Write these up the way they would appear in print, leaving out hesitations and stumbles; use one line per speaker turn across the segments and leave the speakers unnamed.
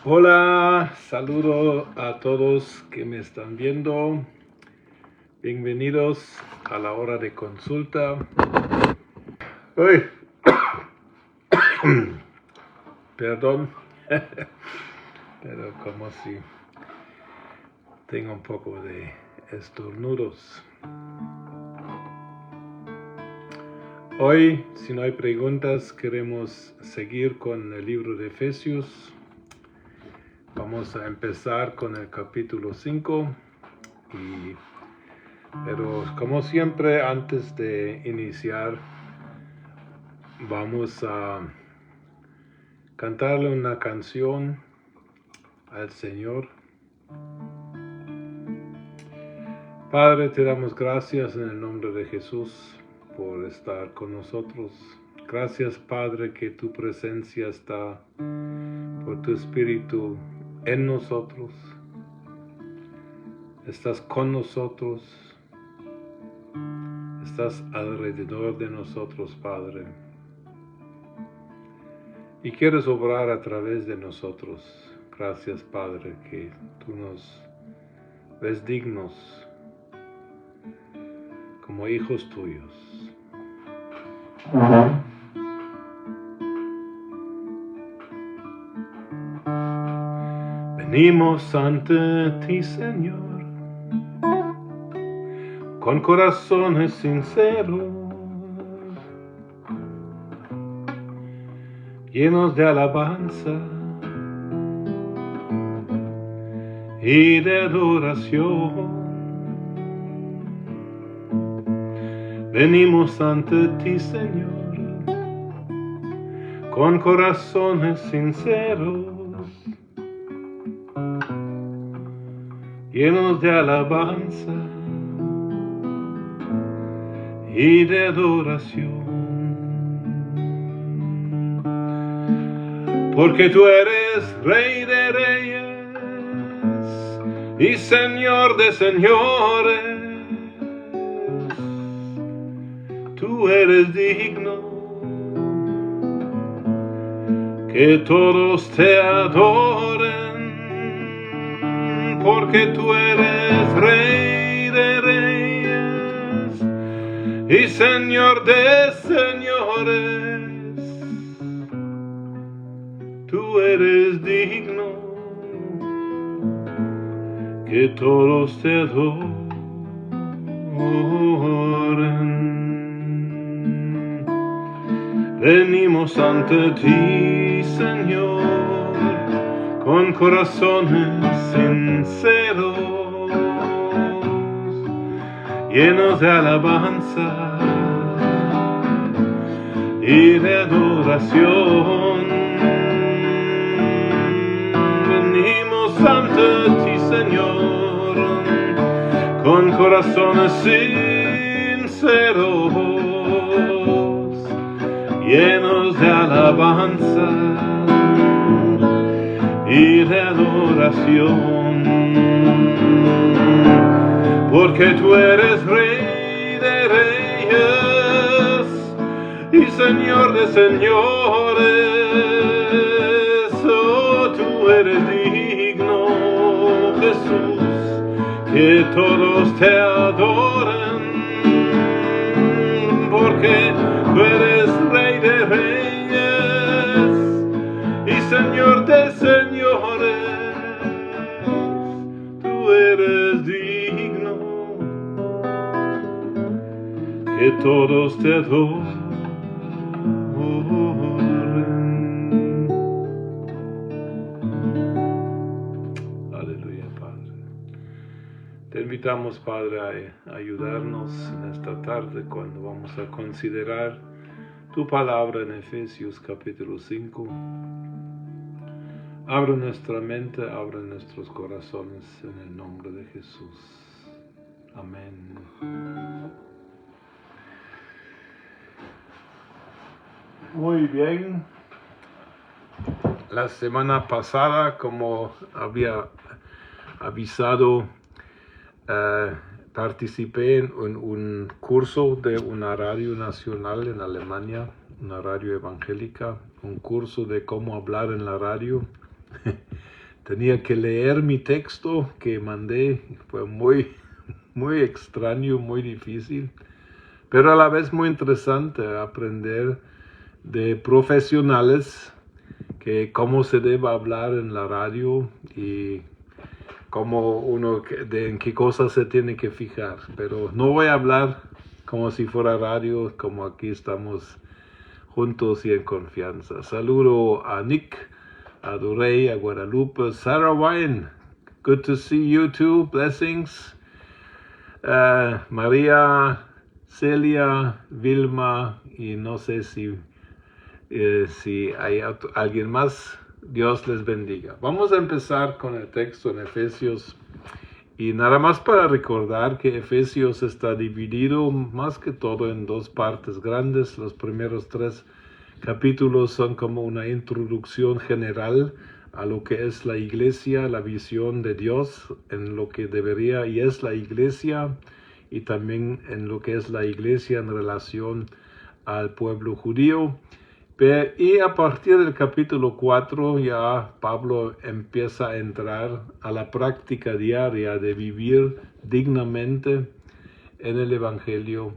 Hola, saludo a todos que me están viendo. Bienvenidos a la hora de consulta. Uy, perdón, pero como si tengo un poco de estornudos. Hoy, si no hay preguntas, queremos seguir con el libro de Efesios. Vamos a empezar con el capítulo 5, pero como siempre, antes de iniciar, vamos a cantarle una canción al Señor. Padre, te damos gracias en el nombre de Jesús por estar con nosotros. Gracias, Padre, que tu presencia está por tu Espíritu en nosotros. Estás con nosotros. Estás alrededor de nosotros, Padre. Y quieres obrar a través de nosotros. Gracias, Padre, que tú nos ves dignos como hijos tuyos. Venimos ante ti, Señor, con corazones sinceros, llenos de alabanza y de adoración. Venimos ante ti, Señor, con corazones sinceros, llenos de alabanza y de adoración. Porque tú eres Rey de reyes y Señor de señores. Tú eres digno que todos te adoren, porque tú eres Rey de reyes y Señor de señores. Tú eres digno que todos te adoren. Venimos ante ti, Señor, con corazones sinceros, llenos de alabanza y de adoración. Venimos ante ti, Señor, con corazones sinceros, llenos de alabanza y de adoración, porque tú eres Rey de reyes y Señor de señores. Oh, tú eres digno, Jesús, que todos te adoren, porque tú eres Rey de reyes y Señor de señores. Tú eres digno que todos te adoren. Aleluya, Padre. Te invitamos, Padre, a ayudarnos en esta tarde cuando vamos a considerar tu palabra en Efesios capítulo 5. Abre nuestra mente, abre nuestros corazones en el nombre de Jesús. Amén. Muy bien. La semana pasada, como había avisado, participé en un curso de una radio nacional en Alemania, una radio evangélica, un curso de cómo hablar en la radio. tenía que leer mi texto que mandé. Fue muy extraño, muy difícil, pero a la vez muy interesante aprender de profesionales que cómo se debe hablar en la radio y en qué cosas se tiene que fijar. Pero no voy a hablar como si fuera radio, como aquí estamos juntos y en confianza. Saludo a Nick, a Durey, a Guadalupe, Sarah Wine. Good to see you too. Blessings. María, Celia, Vilma, y no sé si hay alguien más. Dios les bendiga. Vamos a empezar con el texto en Efesios. Y nada más para recordar que Efesios está dividido más que todo en dos partes grandes. Los primeros 3 capítulos son como una introducción general a lo que es la iglesia, la visión de Dios en lo que debería y es la iglesia, y también en lo que es la iglesia en relación al pueblo judío. Y a partir del capítulo 4 ya Pablo empieza a entrar a la práctica diaria de vivir dignamente en el Evangelio,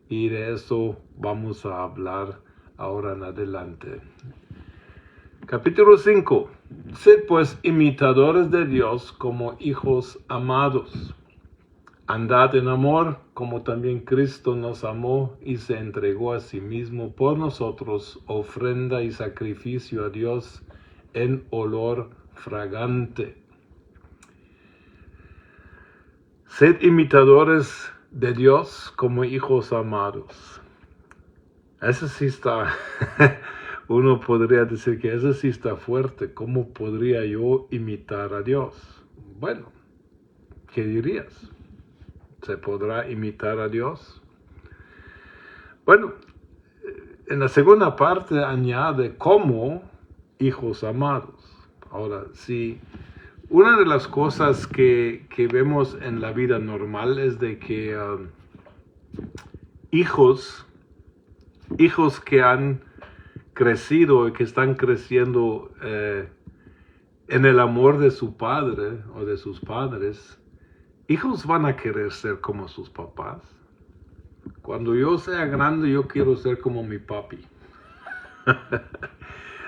y de eso vamos a hablar ahora en adelante. Capítulo 5. Sed pues imitadores de Dios como hijos amados. Andad en amor, como también Cristo nos amó y se entregó a sí mismo por nosotros, ofrenda y sacrificio a Dios en olor fragante. Sed imitadores de Dios como hijos amados. Eso sí está, uno podría decir que eso sí está fuerte. ¿Cómo podría yo imitar a Dios? Bueno, ¿qué dirías? ¿Se podrá imitar a Dios? Bueno, en la segunda parte añade como hijos amados. Ahora, si una de las cosas que vemos en la vida normal es de que hijos que han crecido y que están creciendo en el amor de su padre o de sus padres, hijos van a querer ser como sus papás. Cuando yo sea grande, yo quiero ser como mi papi.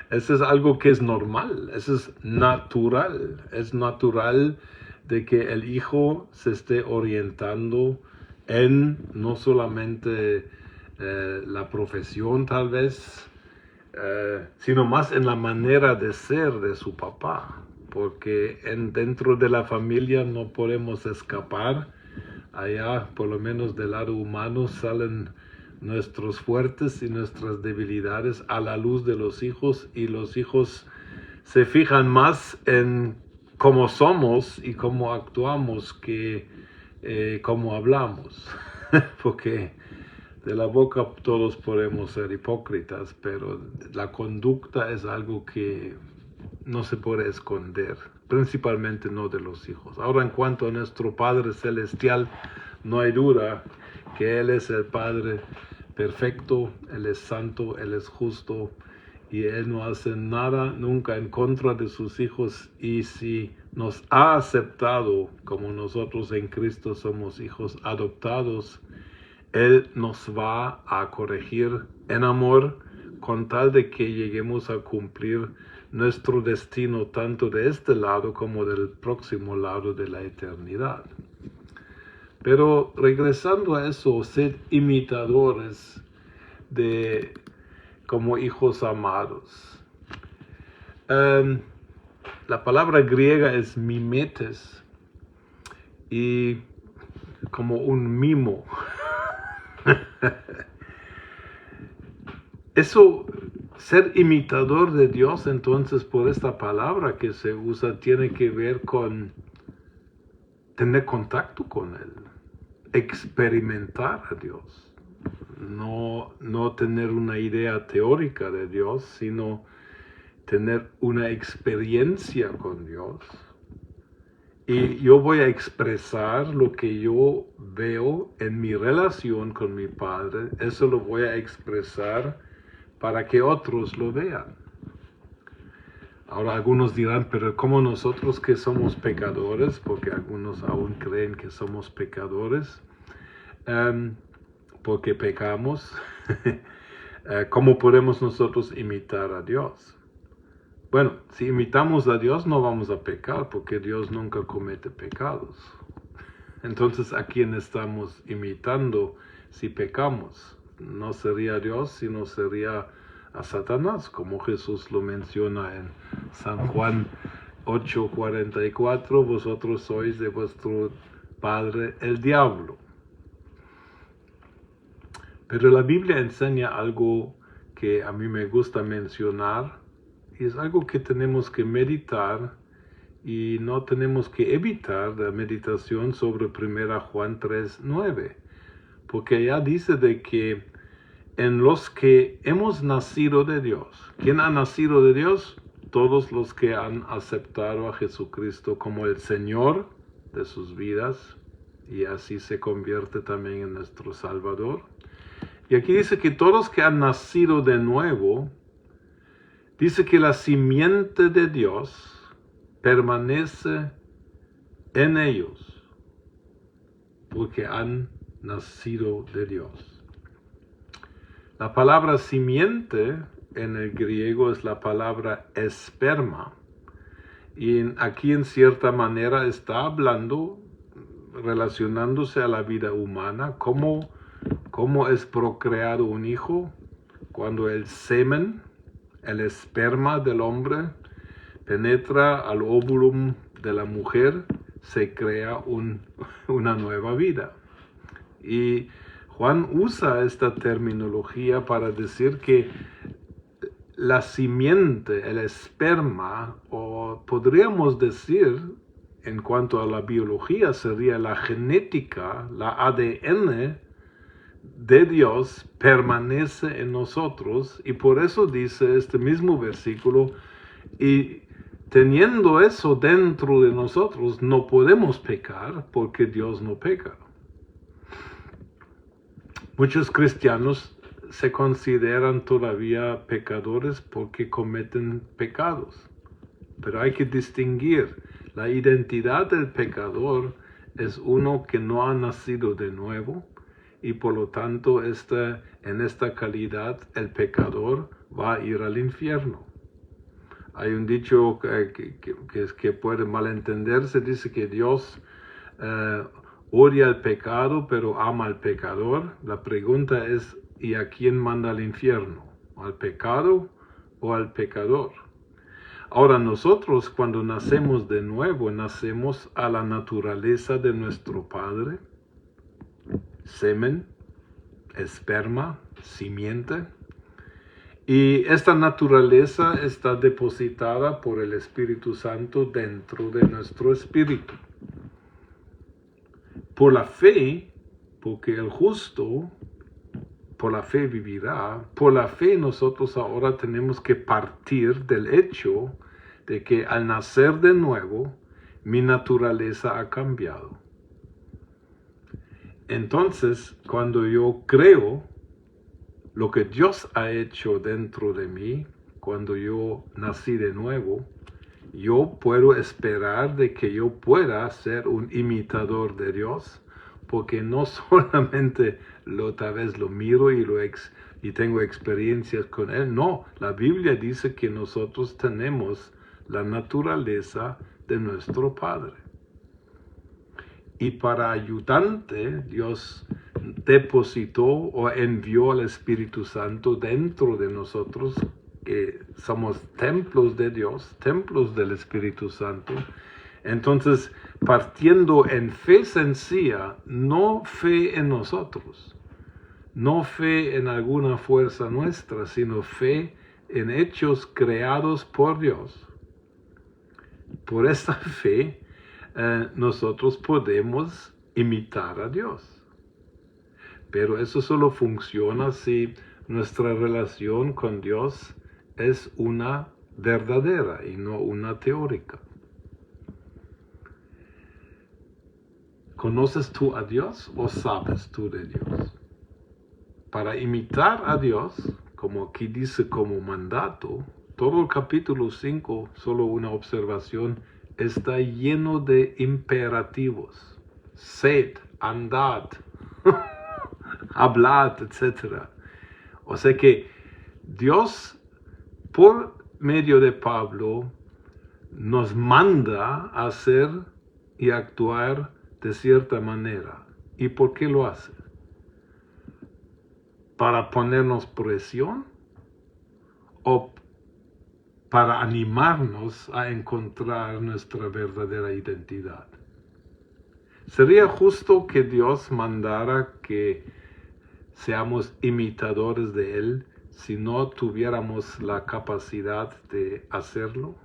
Eso es algo que es normal, eso es natural. Es natural de que el hijo se esté orientando en no solamente la profesión tal vez, sino más en la manera de ser de su papá. Porque dentro de la familia no podemos escapar. Allá, por lo menos del lado humano, salen nuestros fuertes y nuestras debilidades a la luz de los hijos, y los hijos se fijan más en cómo somos y cómo actuamos que cómo hablamos. Porque de la boca todos podemos ser hipócritas, pero la conducta es algo que no se puede esconder, principalmente no de los hijos. Ahora, en cuanto a nuestro Padre Celestial, no hay duda que Él es el Padre perfecto, Él es santo, Él es justo, y Él no hace nada nunca en contra de sus hijos. Y si nos ha aceptado como nosotros en Cristo somos hijos adoptados, Él nos va a corregir en amor con tal de que lleguemos a cumplir nuestro destino tanto de este lado como del próximo lado de la eternidad. Pero regresando a eso, sed imitadores como hijos amados. La palabra griega es mimetes, y como un mimo. Eso, ser imitador de Dios, entonces, por esta palabra que se usa, tiene que ver con tener contacto con Él, experimentar a Dios. No tener una idea teórica de Dios, sino tener una experiencia con Dios. Y yo voy a expresar lo que yo veo en mi relación con mi Padre. Eso lo voy a expresar para que otros lo vean. Ahora algunos dirán, pero ¿cómo nosotros que somos pecadores? Porque algunos aún creen que somos pecadores, porque pecamos. ¿Cómo podemos nosotros imitar a Dios? Bueno, si imitamos a Dios no vamos a pecar, porque Dios nunca comete pecados. Entonces, ¿a quién estamos imitando si pecamos? No sería Dios, sino sería a Satanás, como Jesús lo menciona en San Juan 8:44, vosotros sois de vuestro padre el diablo. Pero la Biblia enseña algo que a mí me gusta mencionar, y es algo que tenemos que meditar, y no tenemos que evitar la meditación sobre 1 Juan 3:9, porque allá dice de que en los que hemos nacido de Dios. ¿Quién ha nacido de Dios? Todos los que han aceptado a Jesucristo como el Señor de sus vidas, y así se convierte también en nuestro Salvador. Y aquí dice que todos los que han nacido de nuevo, dice que la simiente de Dios permanece en ellos, porque han nacido de Dios. La palabra simiente en el griego es la palabra esperma, y aquí en cierta manera está hablando, relacionándose a la vida humana, cómo es procreado un hijo, cuando el semen, el esperma del hombre, penetra al óvulo de la mujer, se crea una nueva vida. Y Juan usa esta terminología para decir que la simiente, el esperma, o podríamos decir, en cuanto a la biología, sería la genética, la ADN de Dios permanece en nosotros, y por eso dice este mismo versículo, y teniendo eso dentro de nosotros, no podemos pecar porque Dios no peca. Muchos cristianos se consideran todavía pecadores porque cometen pecados, pero hay que distinguir. La identidad del pecador es uno que no ha nacido de nuevo, y por lo tanto en esta calidad el pecador va a ir al infierno. Hay un dicho que puede malentenderse, dice que Dios odia al pecado, pero ama al pecador. La pregunta es, ¿y a quién manda al infierno? ¿Al pecado o al pecador? Ahora nosotros cuando nacemos de nuevo, nacemos a la naturaleza de nuestro Padre, semen, esperma, simiente. Y esta naturaleza está depositada por el Espíritu Santo dentro de nuestro espíritu. Por la fe, porque el justo por la fe vivirá, por la fe nosotros ahora tenemos que partir del hecho de que al nacer de nuevo, mi naturaleza ha cambiado. Entonces, cuando yo creo lo que Dios ha hecho dentro de mí, cuando yo nací de nuevo, yo puedo esperar de que yo pueda ser un imitador de Dios, porque no solamente tal vez lo miro y tengo experiencias con Él. No, la Biblia dice que nosotros tenemos la naturaleza de nuestro Padre. Y para ayudante, Dios depositó o envió al Espíritu Santo dentro de nosotros, que somos templos de Dios, templos del Espíritu Santo. Entonces, partiendo en fe sencilla, no fe en nosotros, no fe en alguna fuerza nuestra, sino fe en hechos creados por Dios. Por esta fe, nosotros podemos imitar a Dios. Pero eso solo funciona si nuestra relación con Dios es una verdadera y no una teórica. ¿Conoces tú a Dios o sabes tú de Dios? Para imitar a Dios, como aquí dice como mandato, Todo el capítulo 5, solo una observación, está lleno de imperativos. Sed, andad, hablad, etc. O sea que Dios, por medio de Pablo, nos manda a hacer y actuar de cierta manera. ¿Y por qué lo hace? ¿Para ponernos presión? ¿O para animarnos a encontrar nuestra verdadera identidad? ¿Sería justo que Dios mandara que seamos imitadores de Él si no tuviéramos la capacidad de hacerlo?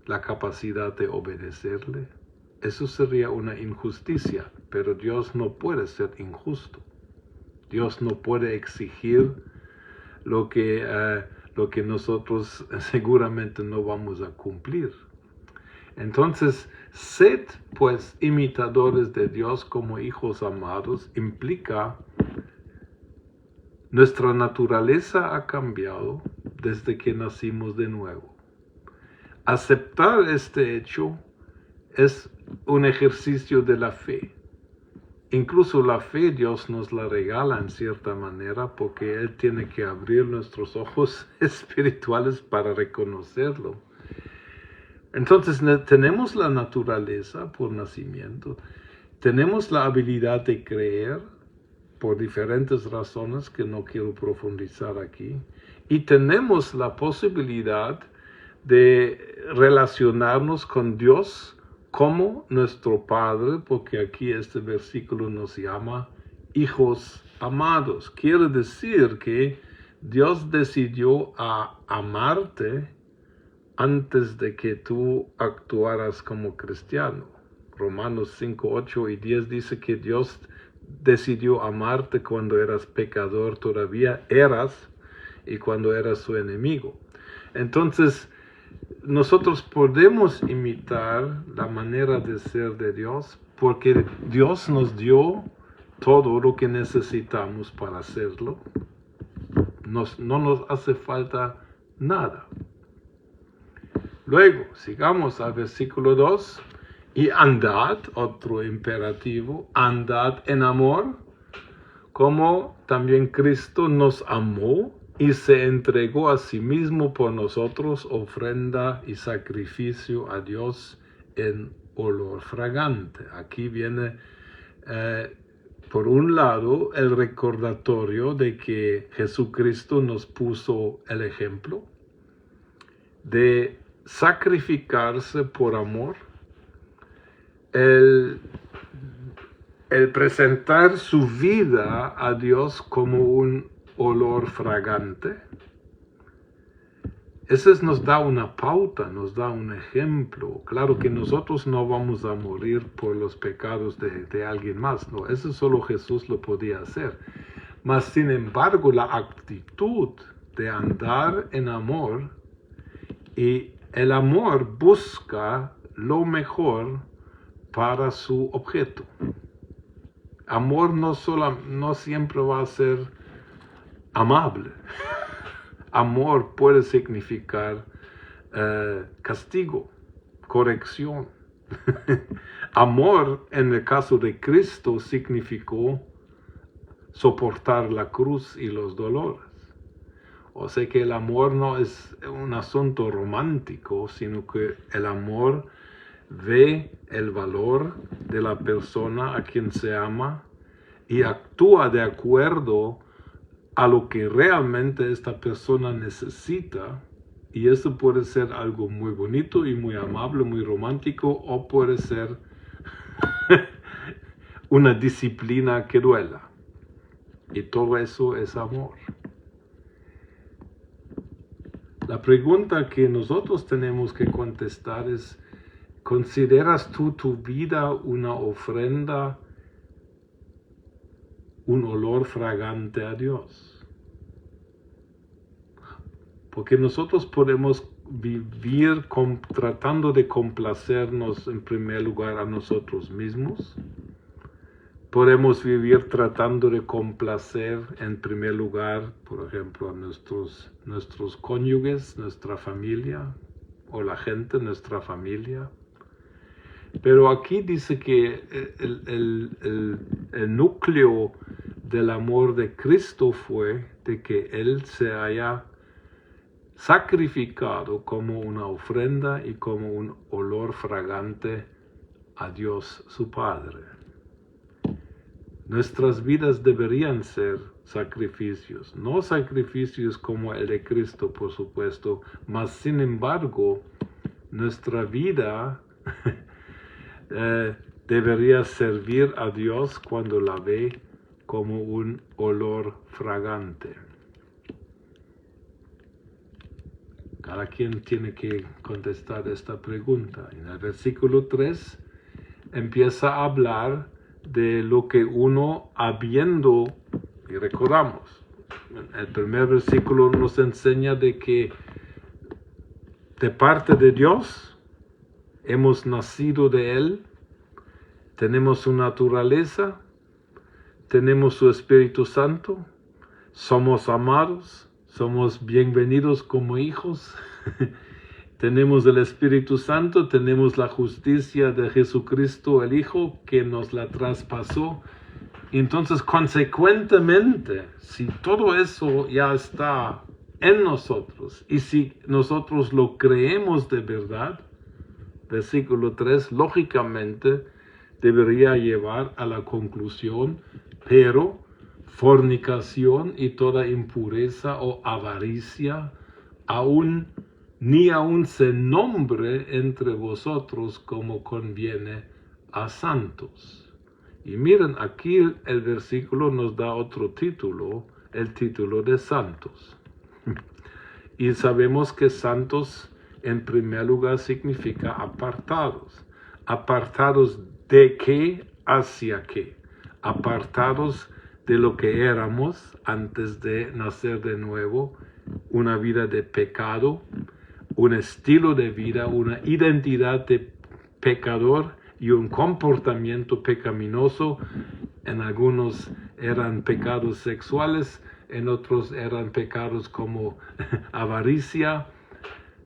¿La capacidad de obedecerle? Eso sería una injusticia, pero Dios no puede ser injusto. Dios no puede exigir lo que nosotros seguramente no vamos a cumplir. Entonces, sed pues imitadores de Dios como hijos amados implica nuestra naturaleza ha cambiado desde que nacimos de nuevo. Aceptar este hecho es un ejercicio de la fe. Incluso la fe Dios nos la regala en cierta manera porque Él tiene que abrir nuestros ojos espirituales para reconocerlo. Entonces tenemos la naturaleza por nacimiento, tenemos la habilidad de creer por diferentes razones que no quiero profundizar aquí, y tenemos la posibilidad de relacionarnos con Dios como nuestro Padre, porque aquí este versículo nos llama hijos amados. Quiere decir que Dios decidió amarte antes de que tú actuaras como cristiano. Romanos 5, 8 y 10 dice que Dios decidió amarte cuando eras pecador, todavía eras, y cuando eras su enemigo. Entonces, nosotros podemos imitar la manera de ser de Dios porque Dios nos dio todo lo que necesitamos para hacerlo. No nos hace falta nada. Luego, sigamos al versículo 2. Y andad, otro imperativo, andad en amor, como también Cristo nos amó y se entregó a sí mismo por nosotros, ofrenda y sacrificio a Dios en olor fragante. Aquí viene, por un lado, el recordatorio de que Jesucristo nos puso el ejemplo de sacrificarse por amor, el presentar su vida a Dios como un olor fragante. Eso nos da una pauta, nos da un ejemplo. Claro que nosotros no vamos a morir por los pecados de alguien más, no, eso solo Jesús lo podía hacer. Mas sin embargo, la actitud de andar en amor, y el amor busca lo mejor para su objeto. Amor no siempre va a ser amable. Amor puede significar castigo, corrección. Amor, en el caso de Cristo, significó soportar la cruz y los dolores. O sea que el amor no es un asunto romántico, sino que el amor ve el valor de la persona a quien se ama y actúa de acuerdo a lo que realmente esta persona necesita. Y eso puede ser algo muy bonito y muy amable, muy romántico, o puede ser una disciplina que duela. Y todo eso es amor. La pregunta que nosotros tenemos que contestar es: ¿consideras tú tu vida una ofrenda, un olor fragante a Dios? Porque nosotros podemos vivir tratando de complacernos en primer lugar a nosotros mismos, podemos vivir tratando de complacer en primer lugar, por ejemplo, a nuestros cónyuges, nuestra familia, o la gente, nuestra familia. Pero aquí dice que el núcleo del amor de Cristo fue de que Él se haya sacrificado como una ofrenda y como un olor fragante a Dios su Padre. Nuestras vidas deberían ser sacrificios, no sacrificios como el de Cristo, por supuesto, mas sin embargo, nuestra vida debería servir a Dios cuando la ve como un olor fragante. Cada quien tiene que contestar esta pregunta. En el versículo 3 empieza a hablar de lo que uno habiendo, y recordamos, el primer versículo nos enseña de que de parte de Dios hemos nacido de Él, tenemos su naturaleza, tenemos su Espíritu Santo, somos amados, somos bienvenidos como hijos, tenemos el Espíritu Santo, tenemos la justicia de Jesucristo el Hijo que nos la traspasó. Entonces, consecuentemente, si todo eso ya está en nosotros y si nosotros lo creemos de verdad, versículo 3, lógicamente debería llevar a la conclusión, pero fornicación y toda impureza o avaricia ni aún se nombre entre vosotros como conviene a santos. Y miren, aquí el versículo nos da otro título, el título de santos. Y sabemos que santos en primer lugar significa apartados. ¿Apartados de qué? ¿Hacia qué? Apartados de lo que éramos antes de nacer de nuevo, una vida de pecado, un estilo de vida, una identidad de pecador y un comportamiento pecaminoso. En algunos eran pecados sexuales, en otros eran pecados como avaricia.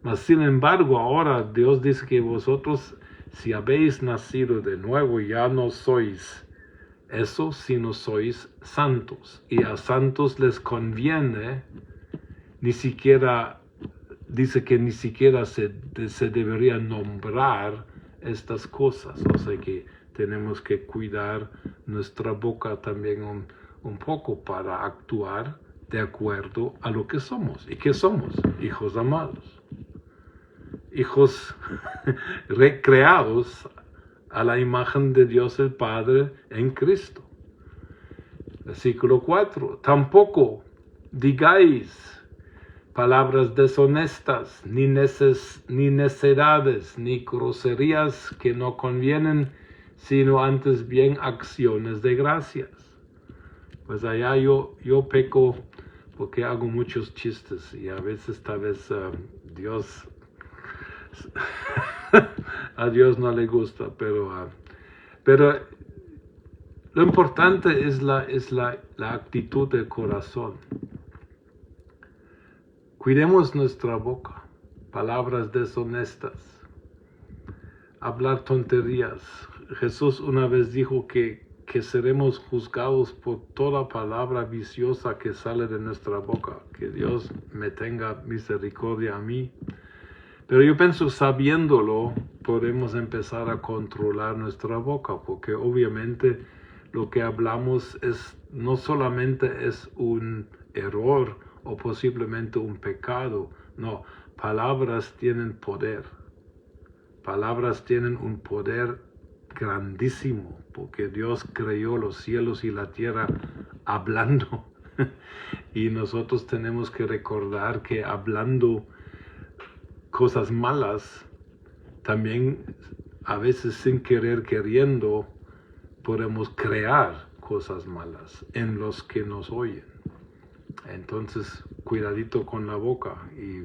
Mas sin embargo, ahora Dios dice que vosotros, si habéis nacido de nuevo, ya no sois eso, sino sois santos. Y a santos les conviene, dice que ni siquiera se debería nombrar estas cosas. O sea que tenemos que cuidar nuestra boca también un poco para actuar de acuerdo a lo que somos. ¿Y qué somos? Hijos amados. Hijos recreados a la imagen de Dios el Padre en Cristo. Versículo 4. Tampoco digáis palabras deshonestas, ni necedades, ni groserías que no convienen, sino antes bien acciones de gracias. Pues allá yo peco porque hago muchos chistes y a veces tal vez Dios a Dios no le gusta, pero lo importante es la actitud del corazón. Cuidemos nuestra boca, palabras deshonestas, hablar tonterías. Jesús una vez dijo que seremos juzgados por toda palabra viciosa que sale de nuestra boca. Que Dios me tenga misericordia a mí. Pero yo pienso, sabiéndolo, podemos empezar a controlar nuestra boca, porque obviamente lo que hablamos no solamente es un error o posiblemente un pecado. No, palabras tienen poder. Palabras tienen un poder grandísimo, porque Dios creó los cielos y la tierra hablando. Y nosotros tenemos que recordar que hablando cosas malas, también a veces sin querer queriendo, podemos crear cosas malas en los que nos oyen. Entonces, cuidadito con la boca y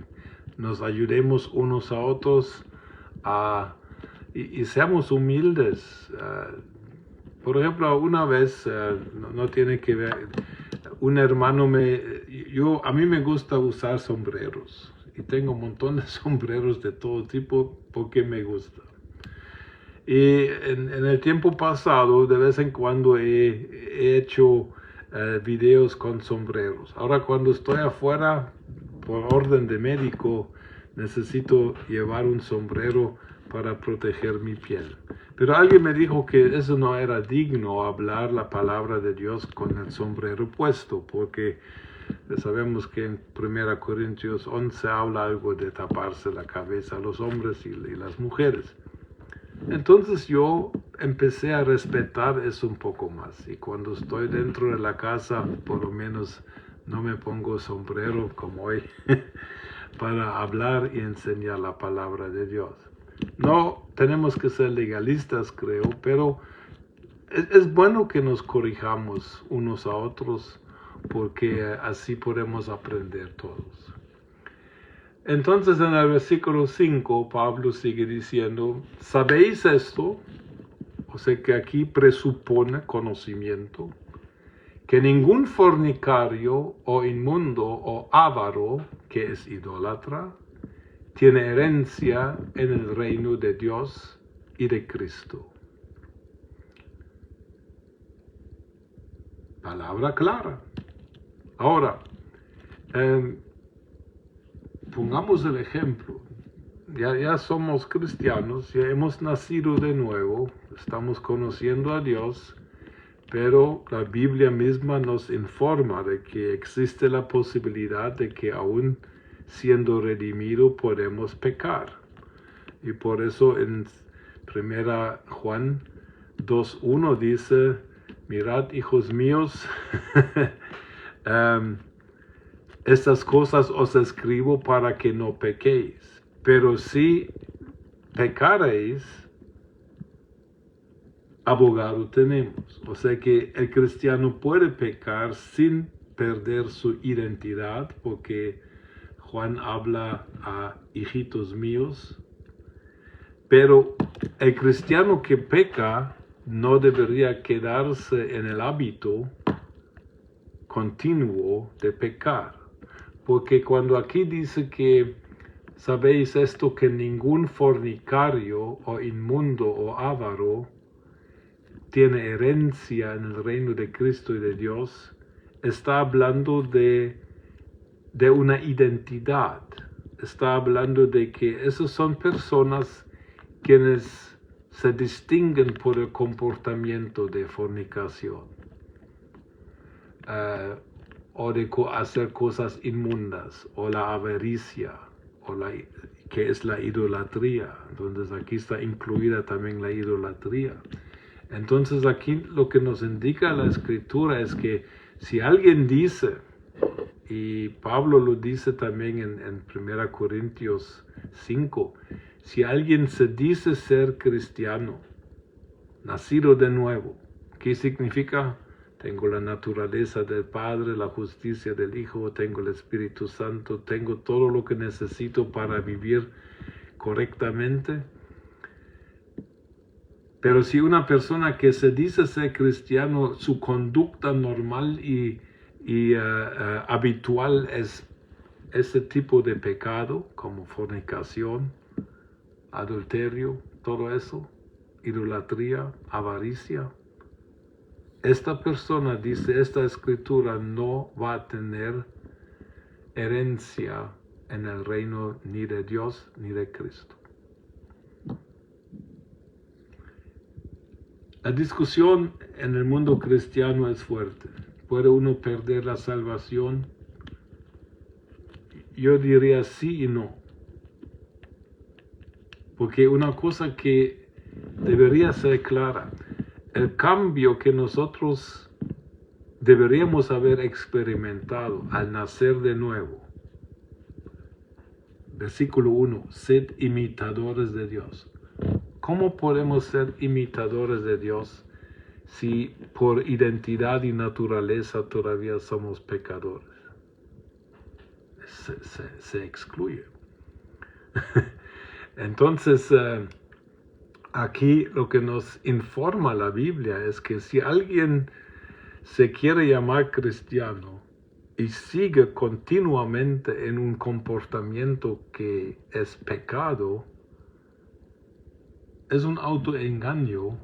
nos ayudemos unos a otros y seamos humildes. Por ejemplo, una vez, no tiene que ver, un hermano a mí me gusta usar sombreros y tengo un montón de sombreros de todo tipo porque me gusta. Y en el tiempo pasado, de vez en cuando he hecho videos con sombreros. Ahora cuando estoy afuera, por orden de médico, necesito llevar un sombrero para proteger mi piel. Pero alguien me dijo que eso no era digno hablar la palabra de Dios con el sombrero puesto, porque sabemos que en 1 Corintios 11 habla algo de taparse la cabeza a los hombres y las mujeres. Entonces yo empecé a respetar eso un poco más y cuando estoy dentro de la casa, por lo menos no me pongo sombrero como hoy para hablar y enseñar la palabra de Dios. No tenemos que ser legalistas, creo, pero es bueno que nos corrijamos unos a otros porque así podemos aprender todos. Entonces en el versículo 5 Pablo sigue diciendo, ¿sabéis esto? O sea que aquí presupone conocimiento, que ningún fornicario o inmundo o avaro, que es idólatra, tiene herencia en el reino de Dios y de Cristo. Palabra clara. Ahora, pongamos el ejemplo. Ya somos cristianos, ya hemos nacido de nuevo, estamos conociendo a Dios, pero la Biblia misma nos informa de que existe la posibilidad de que aún siendo redimido podemos pecar. Y por eso en 1 Juan 2:1 dice, mirad, hijos míos, estas cosas os escribo para que no pequéis. Pero si pecareis, abogado tenemos. O sea que el cristiano puede pecar sin perder su identidad, porque Juan habla a hijitos míos. Pero el cristiano que peca no debería quedarse en el hábito continuo de pecar. Porque cuando aquí dice que sabéis esto, que ningún fornicario o inmundo o avaro tiene herencia en el reino de Cristo y de Dios, está hablando de una identidad. Está hablando de que esas son personas quienes se distinguen por el comportamiento de fornicación o de hacer cosas inmundas, o la avaricia, que es la idolatría. Entonces aquí está incluida también la idolatría. Entonces aquí lo que nos indica la Escritura es que si alguien dice, y Pablo lo dice también en 1 Corintios 5, si alguien se dice ser cristiano, nacido de nuevo, ¿qué significa? Tengo la naturaleza del Padre, la justicia del Hijo, tengo el Espíritu Santo, tengo todo lo que necesito para vivir correctamente. Pero si una persona que se dice ser cristiano, su conducta normal y habitual es ese tipo de pecado, como fornicación, adulterio, todo eso, idolatría, avaricia, esta persona, dice esta escritura, no va a tener herencia en el reino ni de Dios ni de Cristo. La discusión en el mundo cristiano es fuerte. ¿Puede uno perder la salvación? Yo diría sí y no. Porque una cosa que debería ser clara, el cambio que nosotros deberíamos haber experimentado al nacer de nuevo. Versículo 1, sed imitadores de Dios. ¿Cómo podemos ser imitadores de Dios si por identidad y naturaleza todavía somos pecadores? Se excluye. Entonces, aquí lo que nos informa la Biblia es que si alguien se quiere llamar cristiano y sigue continuamente en un comportamiento que es pecado, es un autoengaño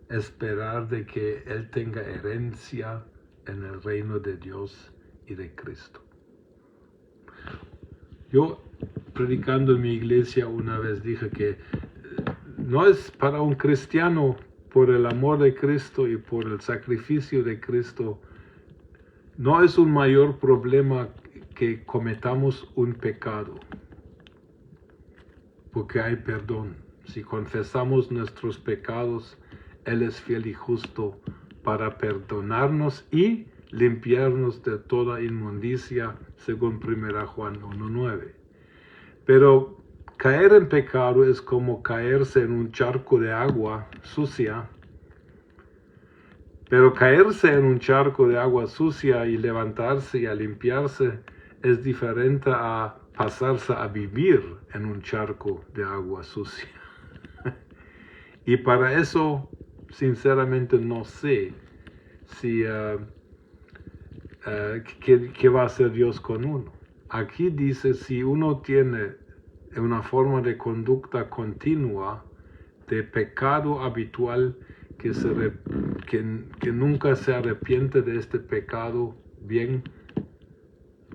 esperar de que él tenga herencia en el reino de Dios y de Cristo. Yo, predicando en mi iglesia, una vez dije que no es para un cristiano, por el amor de Cristo y por el sacrificio de Cristo, no es un mayor problema que cometamos un pecado, porque hay perdón. Si confesamos nuestros pecados, Él es fiel y justo para perdonarnos y limpiarnos de toda inmundicia, según 1 Juan 1:9. Pero caer en pecado es como caerse en un charco de agua sucia. Pero caerse en un charco de agua sucia y levantarse y a limpiarse es diferente a pasarse a vivir en un charco de agua sucia. Y para eso, sinceramente, no sé si qué va a hacer Dios con uno. Aquí dice, si uno tiene una forma de conducta continua, de pecado habitual, que nunca se arrepiente de este pecado, bien,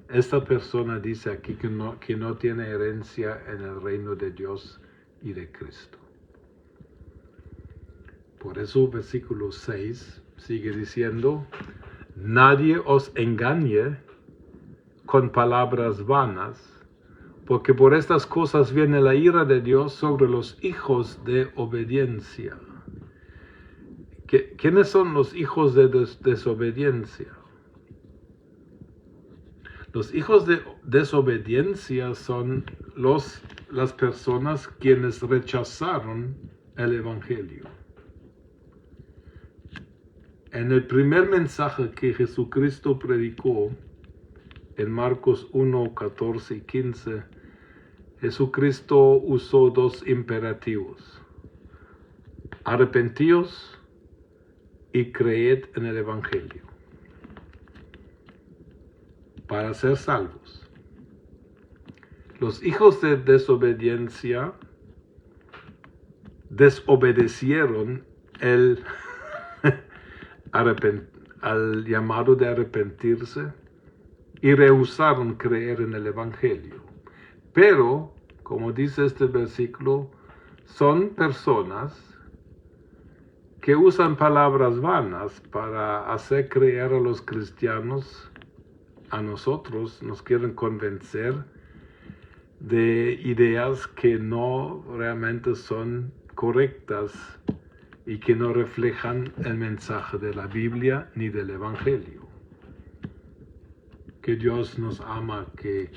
esta persona dice aquí que no tiene herencia en el reino de Dios y de Cristo. Por eso versículo 6 sigue diciendo, nadie os engañe con palabras vanas, porque por estas cosas viene la ira de Dios sobre los hijos de obediencia. ¿Quiénes son los hijos de desobediencia? Los hijos de desobediencia son las personas quienes rechazaron el Evangelio. En el primer mensaje que Jesucristo predicó, en Marcos 1, 14 y 15, Jesucristo usó dos imperativos. Arrepentíos y creed en el Evangelio para ser salvos. Los hijos de desobediencia desobedecieron al llamado de arrepentirse y rehusaron creer en el Evangelio. Pero, como dice este versículo, son personas que usan palabras vanas para hacer creer a los cristianos, a nosotros, nos quieren convencer de ideas que no realmente son correctas y que no reflejan el mensaje de la Biblia ni del Evangelio. Que Dios nos ama, que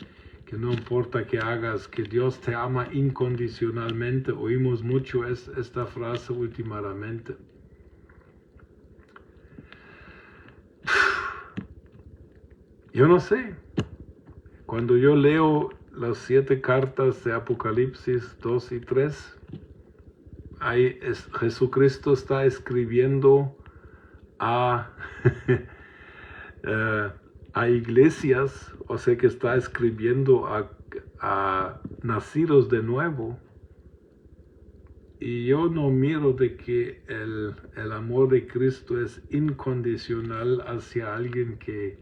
no importa qué hagas, que Dios te ama incondicionalmente. Oímos mucho esta frase últimamente. Yo no sé. Cuando yo leo las 7 cartas de Apocalipsis 2 y 3, Jesucristo está escribiendo a iglesias, o sea que está escribiendo a nacidos de nuevo. Y yo no miro de que el amor de Cristo es incondicional hacia alguien que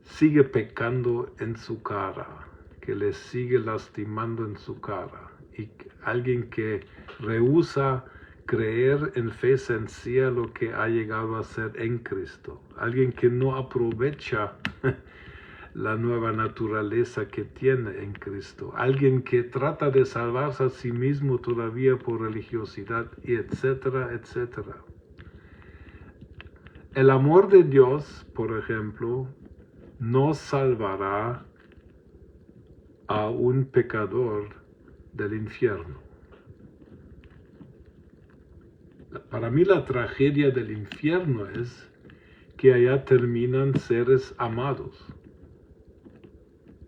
sigue pecando en su cara, que le sigue lastimando en su cara, y alguien que rehúsa creer en fe sencilla lo que ha llegado a ser en Cristo, alguien que no aprovecha la nueva naturaleza que tiene en Cristo, alguien que trata de salvarse a sí mismo todavía por religiosidad, y etcétera, etcétera. El amor de Dios, por ejemplo, no salvará a un pecador del infierno. Para mí la tragedia del infierno es que allá terminan seres amados.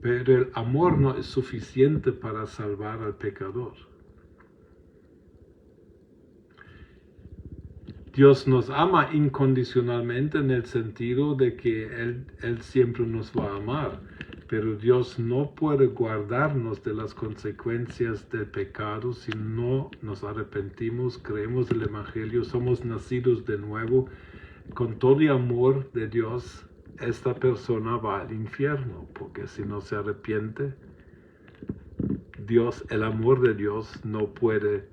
Pero el amor no es suficiente para salvar al pecador. Dios nos ama incondicionalmente en el sentido de que Él siempre nos va a amar, pero Dios no puede guardarnos de las consecuencias del pecado si no nos arrepentimos, creemos el Evangelio, somos nacidos de nuevo. Con todo el amor de Dios, esta persona va al infierno, porque si no se arrepiente, Dios, el amor de Dios no puede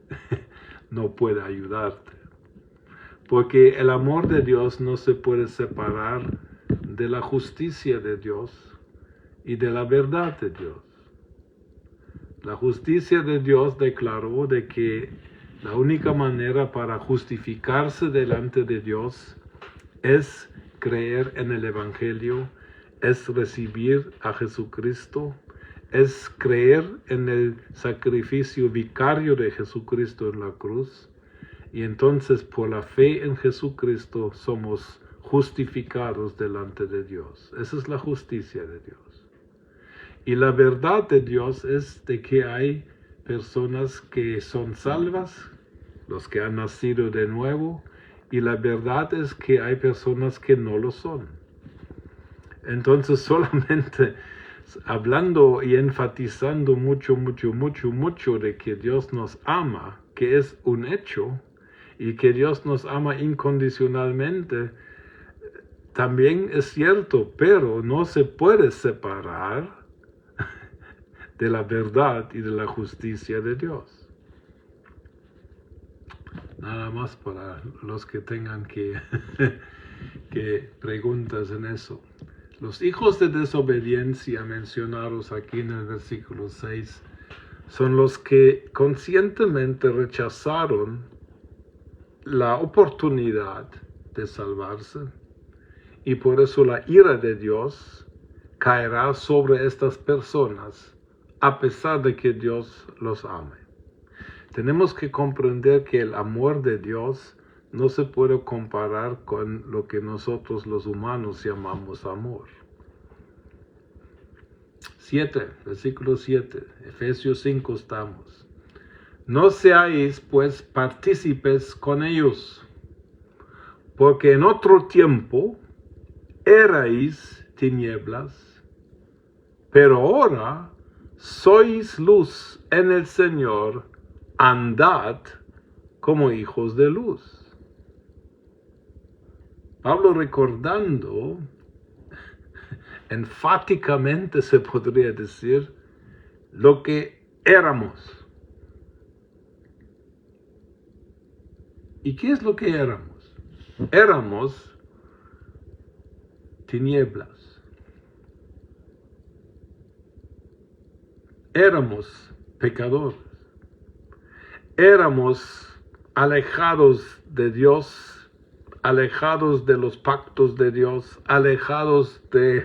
ayudarte. Porque el amor de Dios no se puede separar de la justicia de Dios y de la verdad de Dios. La justicia de Dios declaró de que la única manera para justificarse delante de Dios es creer en el Evangelio, es recibir a Jesucristo, es creer en el sacrificio vicario de Jesucristo en la cruz. Y entonces por la fe en Jesucristo somos justificados delante de Dios. Esa es la justicia de Dios. Y la verdad de Dios es de que hay personas que son salvas, los que han nacido de nuevo, y la verdad es que hay personas que no lo son. Entonces solamente hablando y enfatizando mucho de que Dios nos ama, que es un hecho, y que Dios nos ama incondicionalmente, también es cierto, pero no se puede separar de la verdad y de la justicia de Dios. Nada más para los que tengan que preguntas en eso. Los hijos de desobediencia mencionados aquí en el versículo 6 son los que conscientemente rechazaron la oportunidad de salvarse, y por eso la ira de Dios caerá sobre estas personas a pesar de que Dios los ame. Tenemos que comprender que el amor de Dios no se puede comparar con lo que nosotros los humanos llamamos amor. 7, versículo 7, Efesios 5 estamos. No seáis pues partícipes con ellos, porque en otro tiempo erais tinieblas, pero ahora sois luz en el Señor, andad como hijos de luz. Pablo recordando, enfáticamente se podría decir, lo que éramos. ¿Y qué es lo que éramos? Éramos tinieblas. Éramos pecadores. Éramos alejados de Dios, alejados de los pactos de Dios, alejados de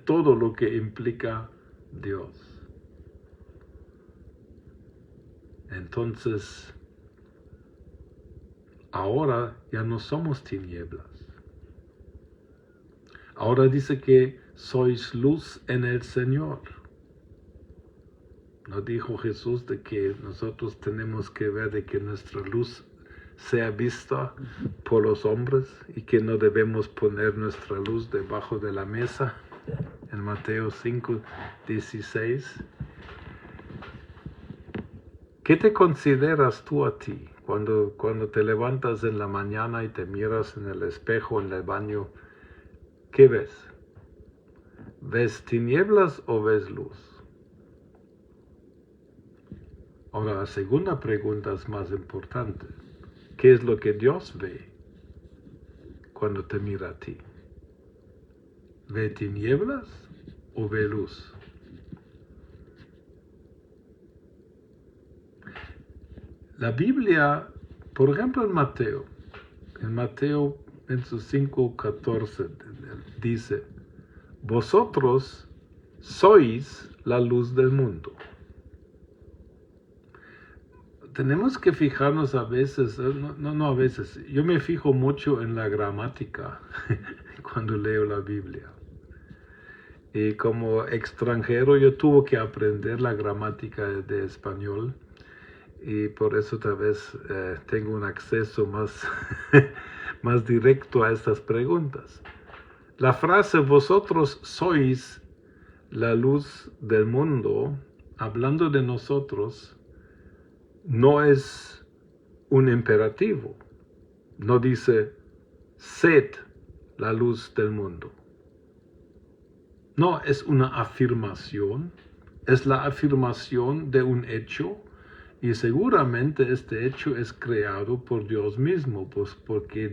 todo lo que implica Dios. Entonces, ahora ya no somos tinieblas. Ahora dice que sois luz en el Señor. ¿No dijo Jesús de que nosotros tenemos que ver de que nuestra luz sea vista por los hombres y que no debemos poner nuestra luz debajo de la mesa? En Mateo 5:16. ¿Qué te consideras tú a ti cuando te levantas en la mañana y te miras en el espejo en el baño? ¿Qué ves? ¿Ves tinieblas o ves luz? Ahora, la segunda pregunta es más importante. ¿Qué es lo que Dios ve cuando te mira a ti? ¿Ve tinieblas o ve luz? La Biblia, por ejemplo en Mateo en sus 5:14 dice, vosotros sois la luz del mundo. Tenemos que fijarnos a veces, no a veces, yo me fijo mucho en la gramática cuando leo la Biblia. Y como extranjero yo tuve que aprender la gramática de español. y por eso tal vez tengo un acceso más, más directo a estas preguntas. La frase vosotros sois la luz del mundo, hablando de nosotros, no es un imperativo. No dice, sed la luz del mundo. No, es una afirmación. Es la afirmación de un hecho. Y seguramente este hecho es creado por Dios mismo. Pues porque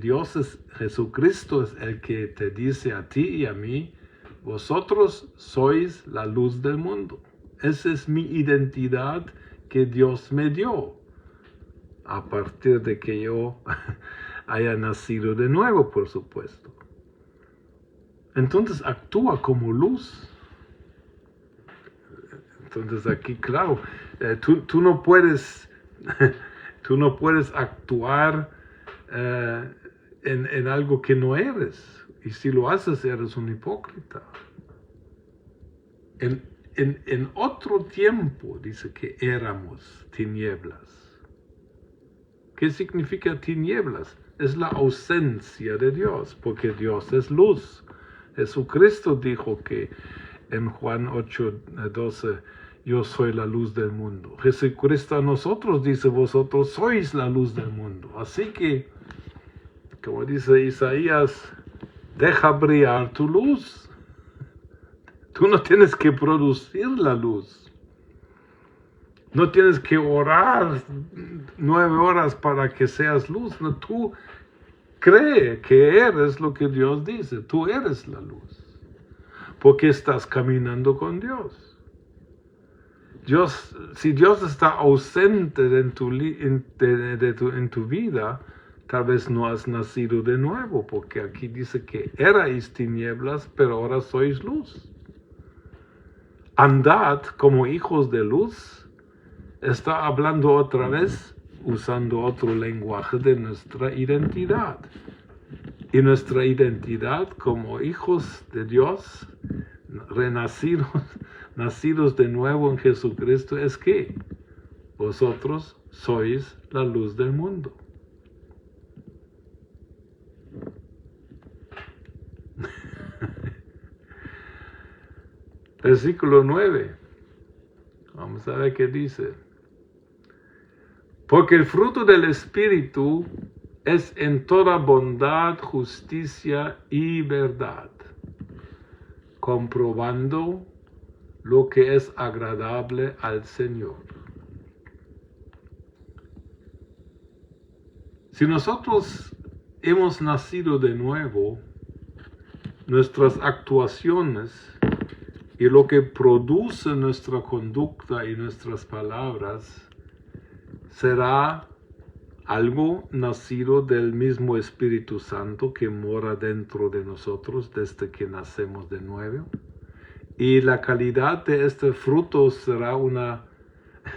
Jesucristo es el que te dice a ti y a mí, vosotros sois la luz del mundo. Esa es mi identidad que Dios me dio. A partir de que yo haya nacido de nuevo, por supuesto. Entonces actúa como luz. Entonces aquí, claro, tú no puedes actuar en algo que no eres. Y si lo haces, eres un hipócrita. En otro tiempo dice que éramos tinieblas. ¿Qué significa tinieblas? Es la ausencia de Dios, porque Dios es luz. Jesucristo dijo que en Juan 8:12, yo soy la luz del mundo. Jesucristo a nosotros dice, vosotros sois la luz del mundo. Así que, como dice Isaías, deja brillar tu luz. Tú no tienes que producir la luz. No tienes que orar 9 horas para que seas luz. No, tú cree que eres lo que Dios dice. Tú eres la luz. Porque estás caminando con Dios. Si Dios está ausente en tu vida, tal vez no has nacido de nuevo. Porque aquí dice que erais tinieblas, pero ahora sois luz. Andad como hijos de luz. Está hablando otra vez, usando otro lenguaje de nuestra identidad. Y nuestra identidad como hijos de Dios, renacidos, nacidos de nuevo en Jesucristo, es que vosotros sois la luz del mundo. Versículo 9. Vamos a ver qué dice. Porque el fruto del Espíritu es en toda bondad, justicia y verdad, comprobando lo que es agradable al Señor. Si nosotros hemos nacido de nuevo, nuestras actuaciones y lo que produce nuestra conducta y nuestras palabras será algo nacido del mismo Espíritu Santo que mora dentro de nosotros desde que nacemos de nuevo. Y la calidad de este fruto será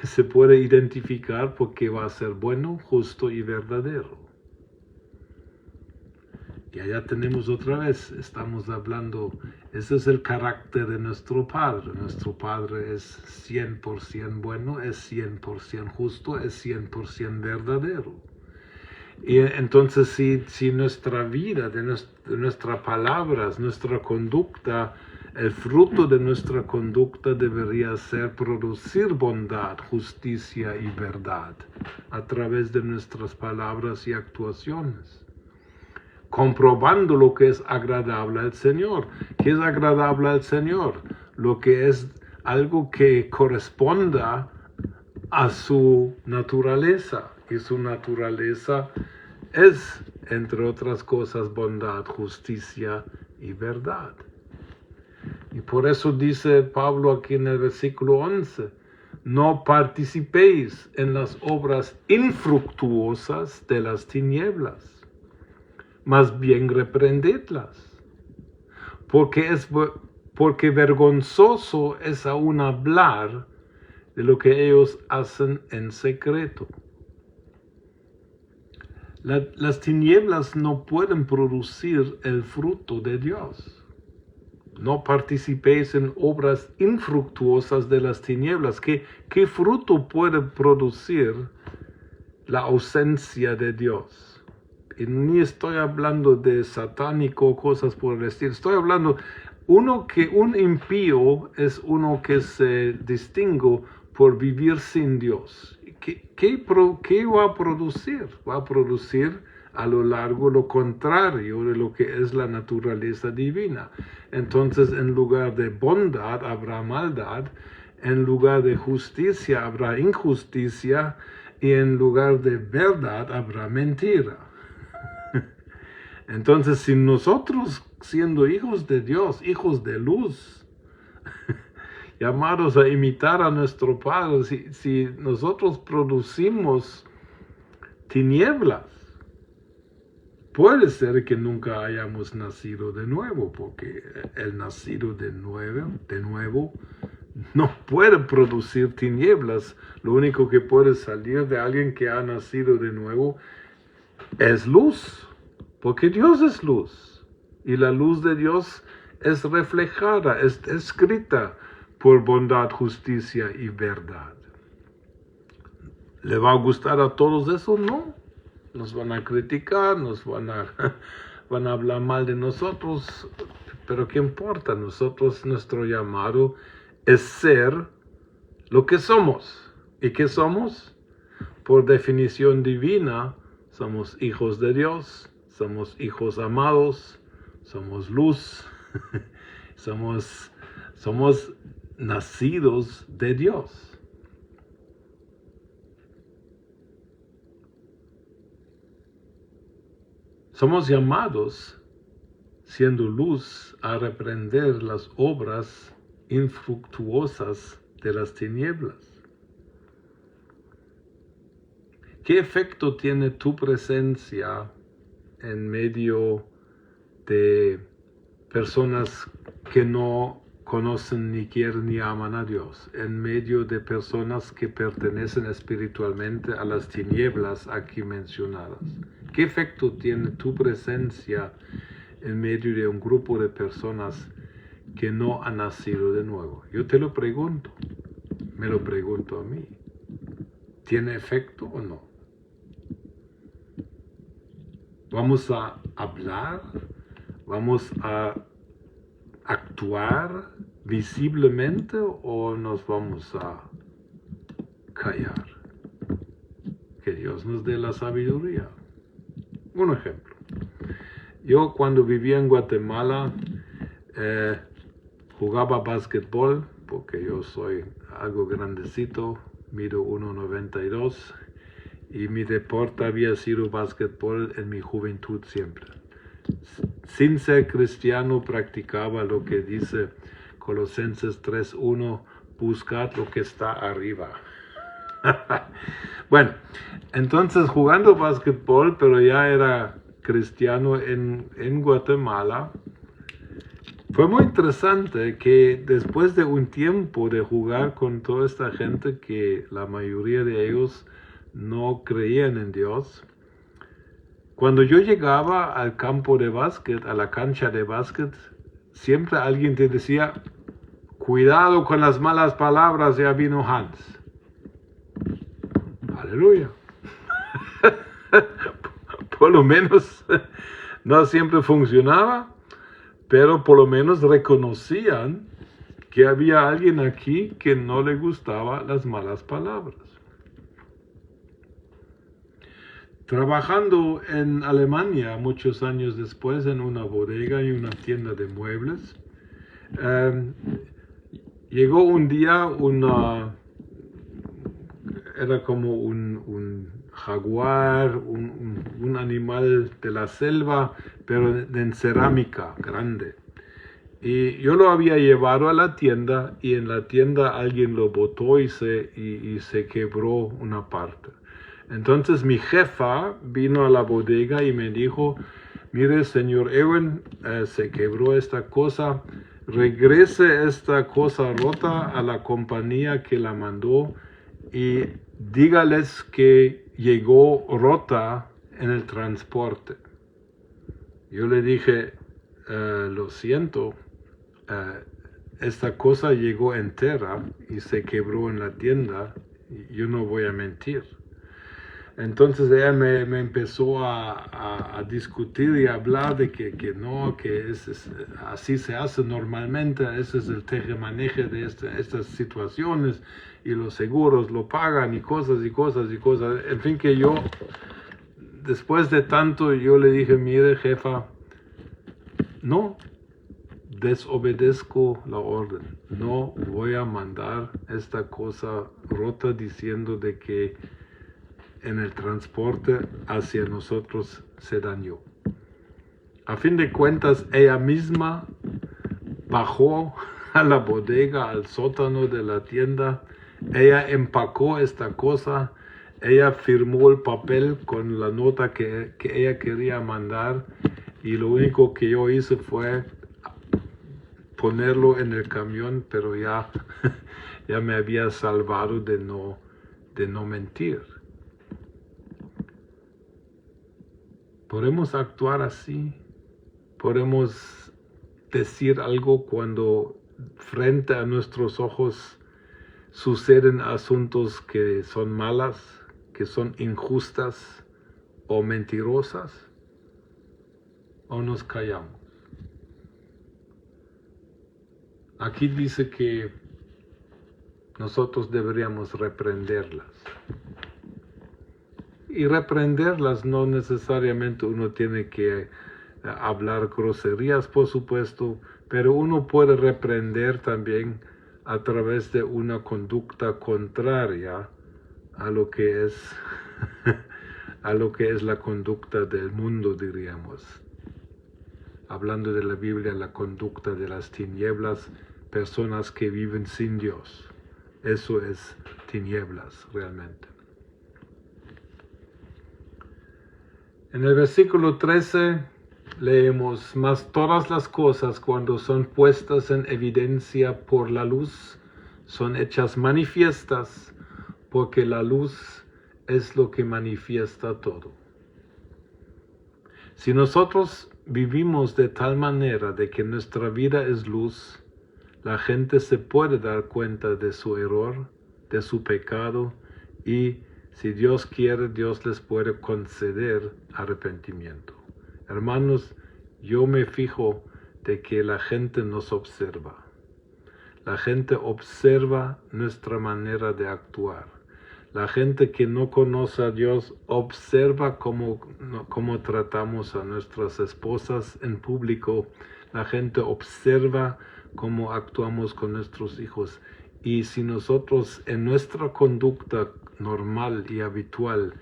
se puede identificar porque va a ser bueno, justo y verdadero. Y allá tenemos otra vez, estamos hablando, ese es el carácter de nuestro Padre. Nuestro Padre es 100% bueno, es 100% justo, es 100% verdadero. Y entonces si nuestra vida, de nuestras palabras, nuestra conducta, el fruto de nuestra conducta debería ser producir bondad, justicia y verdad a través de nuestras palabras y actuaciones. Comprobando lo que es agradable al Señor. ¿Qué es agradable al Señor? Lo que es algo que corresponda a su naturaleza. Y su naturaleza es, entre otras cosas, bondad, justicia y verdad. Y por eso dice Pablo aquí en el versículo 11, no participéis en las obras infructuosas de las tinieblas, más bien reprendedlas, porque vergonzoso es aún hablar de lo que ellos hacen en secreto. Las tinieblas no pueden producir el fruto de Dios. No participéis en obras infructuosas de las tinieblas. ¿Qué fruto puede producir la ausencia de Dios. Y ni estoy hablando de satánico, cosas por el estilo. Estoy hablando un impío es uno que se distingue por vivir sin Dios. ¿Qué va a producir? Va a producir a lo largo lo contrario de lo que es la naturaleza divina. Entonces, en lugar de bondad habrá maldad, en lugar de justicia habrá injusticia, y en lugar de verdad habrá mentira. Entonces, si nosotros, siendo hijos de Dios, hijos de luz, llamados a imitar a nuestro Padre, si nosotros producimos tinieblas, puede ser que nunca hayamos nacido de nuevo, porque el nacido de nuevo no puede producir tinieblas. Lo único que puede salir de alguien que ha nacido de nuevo es luz, porque Dios es luz. Y la luz de Dios es reflejada, es escrita por bondad, justicia y verdad. ¿Le va a gustar a todos eso? No. Nos van a criticar, van a hablar mal de nosotros, pero ¿qué importa? Nuestro llamado es ser lo que somos. ¿Y qué somos? Por definición divina, somos hijos de Dios, somos hijos amados, somos luz, somos nacidos de Dios. Somos llamados, siendo luz, a reprender las obras infructuosas de las tinieblas. ¿Qué efecto tiene tu presencia en medio de personas que no conocen ni quieren ni aman a Dios? En medio de personas que pertenecen espiritualmente a las tinieblas aquí mencionadas. ¿Qué efecto tiene tu presencia en medio de un grupo de personas que no han nacido de nuevo? Yo te lo pregunto, me lo pregunto a mí. ¿Tiene efecto o no? ¿Vamos a hablar? ¿Vamos a actuar visiblemente o nos vamos a callar? Que Dios nos dé la sabiduría. Un ejemplo. Yo cuando vivía en Guatemala jugaba básquetbol, porque yo soy algo grandecito, mido 1,92 y mi deporte había sido básquetbol en mi juventud siempre. Sin ser cristiano practicaba lo que dice Colosenses 3:1, buscad lo que está arriba. Bueno, entonces jugando básquetbol, pero ya era cristiano en Guatemala, fue muy interesante que después de un tiempo de jugar con toda esta gente que la mayoría de ellos no creían en Dios, cuando yo llegaba al campo de básquet, a la cancha de básquet, siempre alguien te decía, cuidado con las malas palabras, ya vino Hans. Aleluya. Por lo menos no siempre funcionaba, pero por lo menos reconocían que había alguien aquí que no le gustaban las malas palabras. Trabajando en Alemania muchos años después en una bodega y una tienda de muebles, llegó un día era como un jaguar, un animal de la selva, pero en cerámica grande. Y yo lo había llevado a la tienda y en la tienda alguien lo botó y se quebró una parte. Entonces mi jefa vino a la bodega y me dijo, mire señor Ewen, se quebró esta cosa, regrese esta cosa rota a la compañía que la mandó y dígales que llegó rota en el transporte. Yo le dije, lo siento, esta cosa llegó entera y se quebró en la tienda, y yo no voy a mentir. Entonces ella me empezó a discutir y a hablar de que no, que así se hace normalmente, ese es el tejemaneje de estas situaciones y los seguros lo pagan y cosas y cosas y cosas. En fin, que yo, después de tanto, yo le dije, mire jefa, no desobedezco la orden, no voy a mandar esta cosa rota diciendo de que en el transporte hacia nosotros se dañó. A fin de cuentas, ella misma bajó a la bodega, al sótano de la tienda, ella empacó esta cosa, ella firmó el papel con la nota que ella quería mandar y lo único que yo hice fue ponerlo en el camión, pero ya me había salvado de no mentir. Podemos actuar así, podemos decir algo cuando frente a nuestros ojos suceden asuntos que son malas, que son injustas o mentirosas, o nos callamos. Aquí dice que nosotros deberíamos reprenderlas. Y reprenderlas no necesariamente uno tiene que hablar groserías, por supuesto, pero uno puede reprender también a través de una conducta contraria a lo que es la conducta del mundo, diríamos. Hablando de la Biblia, la conducta de las tinieblas, personas que viven sin Dios. Eso es tinieblas realmente. En el versículo 13 leemos, mas todas las cosas cuando son puestas en evidencia por la luz, son hechas manifiestas, porque la luz es lo que manifiesta todo. Si nosotros vivimos de tal manera de que nuestra vida es luz, la gente se puede dar cuenta de su error, de su pecado y si Dios quiere, Dios les puede conceder arrepentimiento. Hermanos, yo me fijo de que la gente nos observa. La gente observa nuestra manera de actuar. La gente que no conoce a Dios observa cómo tratamos a nuestras esposas en público. La gente observa cómo actuamos con nuestros hijos. Y si nosotros en nuestra conducta normal y habitual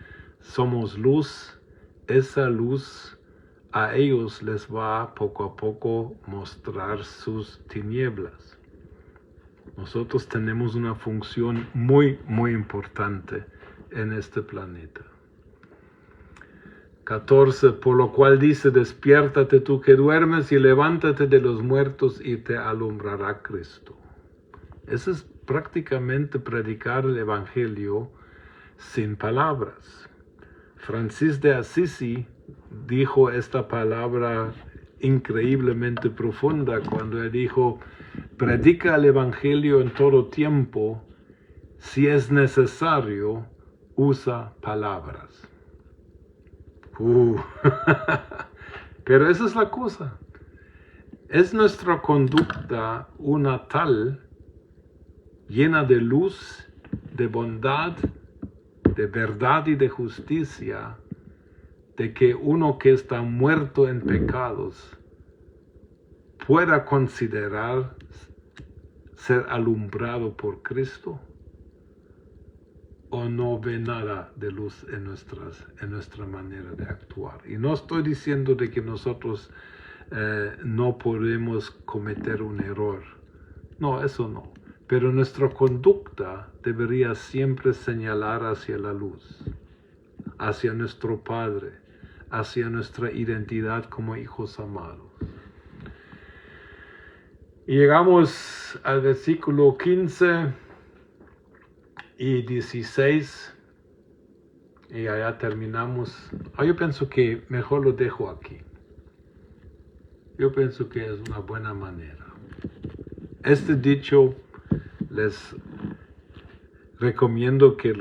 somos luz, esa luz a ellos les va poco a poco mostrar sus tinieblas. Nosotros tenemos una función muy, muy importante en este planeta. 14, por lo cual dice, despiértate tú que duermes y levántate de los muertos y te alumbrará Cristo. Eso es prácticamente predicar el Evangelio sin palabras. Francis de Assisi dijo esta palabra increíblemente profunda cuando él dijo, predica el Evangelio en todo tiempo, si es necesario, usa palabras. Pero esa es la cosa. Es nuestra conducta una tal, llena de luz, de bondad, de verdad y de justicia, de que uno que está muerto en pecados pueda considerar ser alumbrado por Cristo, o no ve nada de luz en nuestra manera de actuar. Y no estoy diciendo de que nosotros no podemos cometer un error. No, eso no. Pero nuestra conducta debería siempre señalar hacia la luz, hacia nuestro Padre, hacia nuestra identidad como hijos amados. Y llegamos al versículo 15 y 16 y allá terminamos. Yo pienso que mejor lo dejo aquí. Yo pienso que es una buena manera. Este dicho les recomiendo que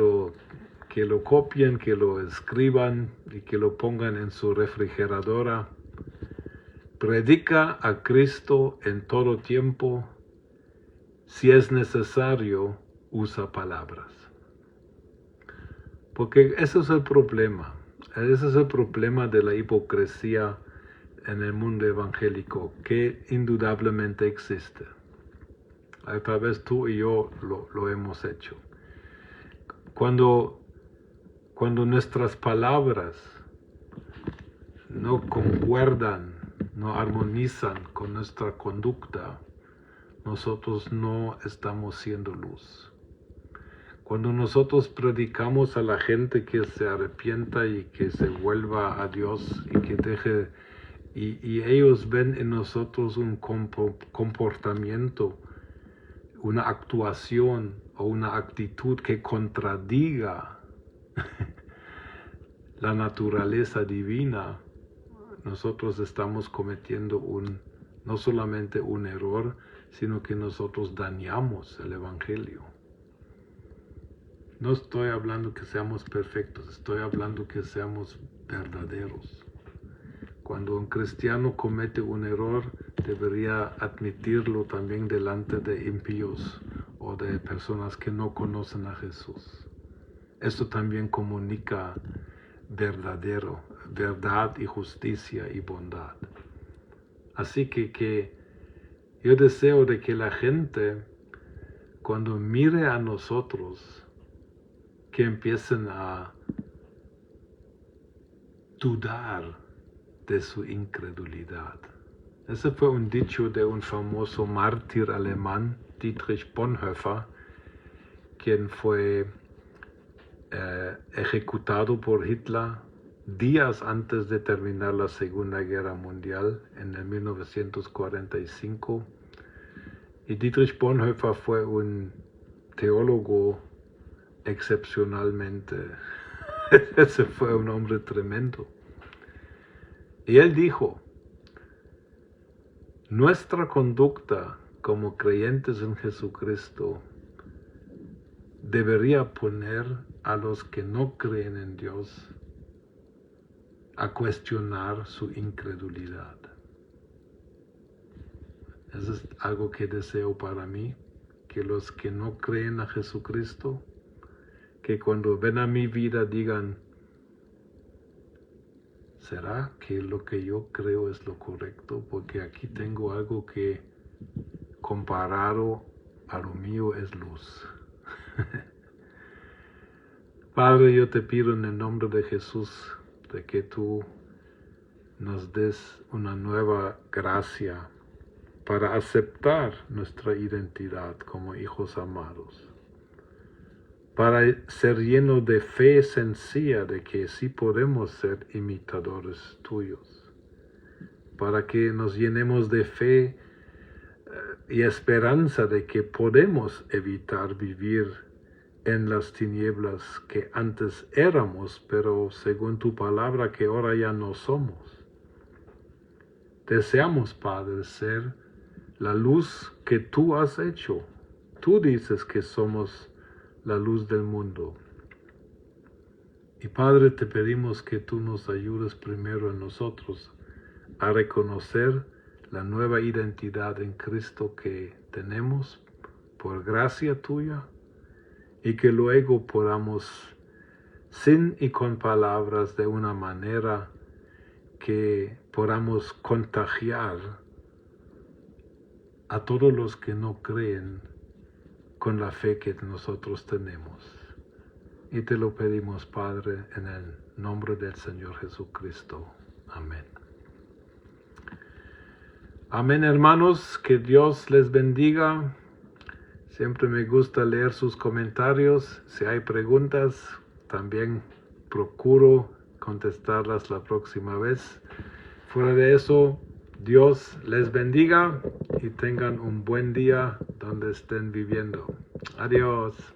que lo copien, que lo escriban y que lo pongan en su refrigeradora. Predica a Cristo en todo tiempo. Si es necesario, usa palabras. Porque ese es el problema. Ese es el problema de la hipocresía en el mundo evangélico, que indudablemente existe. Tal vez tú y yo lo hemos hecho. Cuando nuestras palabras no concuerdan, no armonizan con nuestra conducta, nosotros no estamos siendo luz. Cuando nosotros predicamos a la gente que se arrepienta y que se vuelva a Dios y que deje, y ellos ven en nosotros un comportamiento, una actuación o una actitud que contradiga la naturaleza divina, nosotros estamos cometiendo no solamente un error, sino que nosotros dañamos el Evangelio. No estoy hablando que seamos perfectos, estoy hablando que seamos verdaderos. Cuando un cristiano comete un error, debería admitirlo también delante de impíos o de personas que no conocen a Jesús. Esto también comunica verdad y justicia y bondad. Así que yo deseo de que la gente, cuando mire a nosotros, que empiecen a dudar de su incredulidad. Ese fue un dicho de un famoso mártir alemán, Dietrich Bonhoeffer, quien fue ejecutado por Hitler días antes de terminar la Segunda Guerra Mundial en el 1945. Y Dietrich Bonhoeffer fue un teólogo excepcionalmente. Ese fue un hombre tremendo. Y él dijo, nuestra conducta como creyentes en Jesucristo debería poner a los que no creen en Dios a cuestionar su incredulidad. Eso es algo que deseo para mí, que los que no creen a Jesucristo, que cuando ven a mi vida digan, ¿será que lo que yo creo es lo correcto? Porque aquí tengo algo que comparado a lo mío es luz. Padre, yo te pido en el nombre de Jesús de que tú nos des una nueva gracia para aceptar nuestra identidad como hijos amados, para ser lleno de fe sencilla de que sí podemos ser imitadores tuyos, para que nos llenemos de fe y esperanza de que podemos evitar vivir en las tinieblas que antes éramos, pero según tu palabra que ahora ya no somos. Deseamos, Padre, ser la luz que tú has hecho. Tú dices que somos la luz del mundo. Y Padre, te pedimos que tú nos ayudes primero en nosotros a reconocer la nueva identidad en Cristo que tenemos por gracia tuya, y que luego podamos, sin y con palabras, de una manera que podamos contagiar a todos los que no creen con la fe que nosotros tenemos. Y te lo pedimos, Padre, en el nombre del Señor Jesucristo. Amén. Amén, hermanos, que Dios les bendiga. Siempre me gusta leer sus comentarios. Si hay preguntas, también procuro contestarlas la próxima vez. Fuera de eso, Dios les bendiga y tengan un buen día donde estén viviendo. Adiós.